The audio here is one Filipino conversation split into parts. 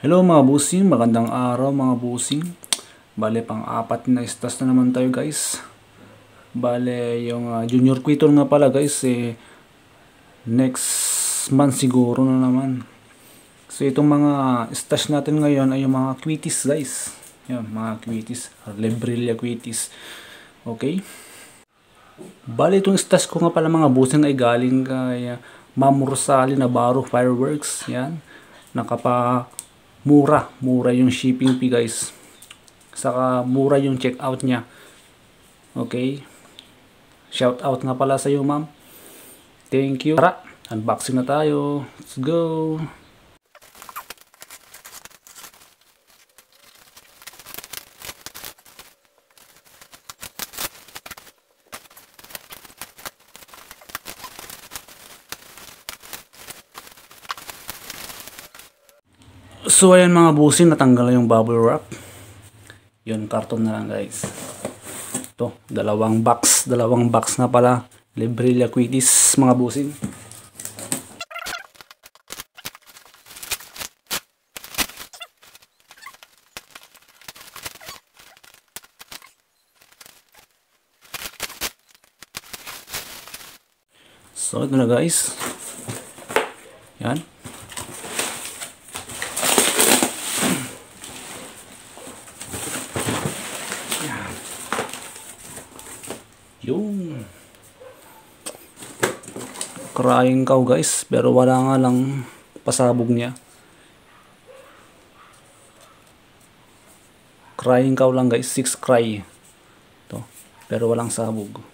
Hello mga busing, magandang araw mga busing. Bale pang-apat na istas na naman tayo guys. Bale yung junior quitter nga pala guys next month siguro na naman. So itong mga stash natin ngayon ay yung mga quitties guys. Yan, mga quitties, Lebrilla quitties. Okay? Bale itong stash ko nga pala mga busing ay galing kay Ma'am Rosali Navarro Fireworks. Yan. Mura yung shipping fee guys, saka mura yung check out nya. Okay, shout out nga pala sa iyo ma'am, thank you. Tara, unboxing na tayo, let's go. So ayan mga busing, natanggal na yung bubble wrap. Yun, karton na lang guys. Ito, dalawang box na pala Lebrilla quitties mga busing. So ito na guys. Yan. Yung crying cow guys, pero wala nga lang pasabog niya. Crying cow lang guys, 6 cry to, pero walang sabog.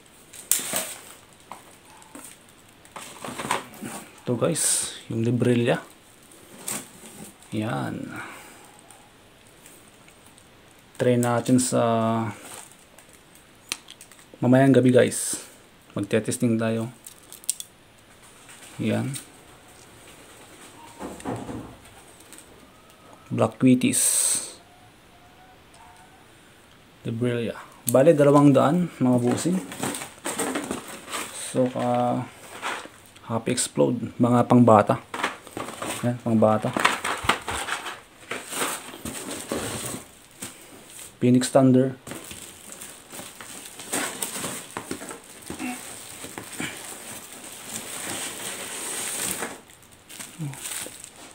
Ito guys, yung Lebrilla. Yan, try natin sa mamayang gabi guys, magte-testing tayo. Yan, black quitties Lebrilla. Bale 200 mga busing. So happy explode, mga pangbata. Yan, pangbata. Phoenix Thunder.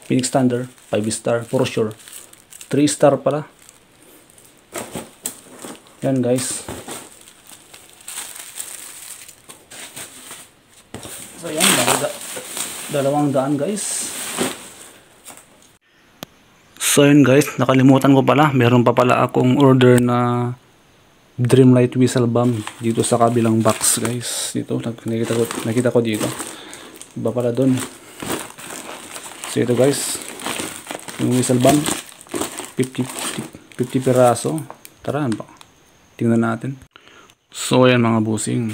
Phoenix Thunder, 5 star for sure. 3 star pala. Yan guys. So yan, 200 guys. So yan guys, nakalimutan ko pala, meron pa pala akong order na Dreamlight Whistle Bomb dito sa kabilang box guys. Dito, nakita ko dito. Iba pala doon. So ito guys, yung whistle bomb, 50 piraso. Tara, tingnan natin. So ayan mga busing,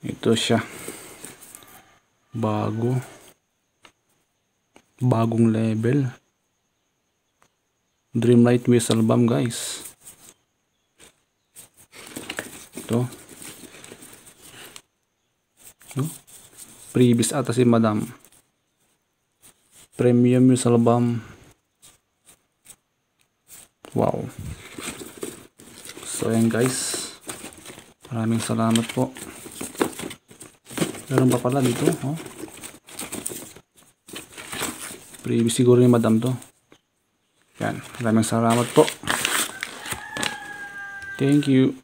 ito siya, bagong level Dreamlight Whistle Bomb guys. Ito, previous ata si Madam. Premium Whistle Bomb. Wow. So ayan guys, maraming salamat po. Meron pa pala dito, oh. Previous siguro ni Madam to. Yan, maraming salamat po. Thank you.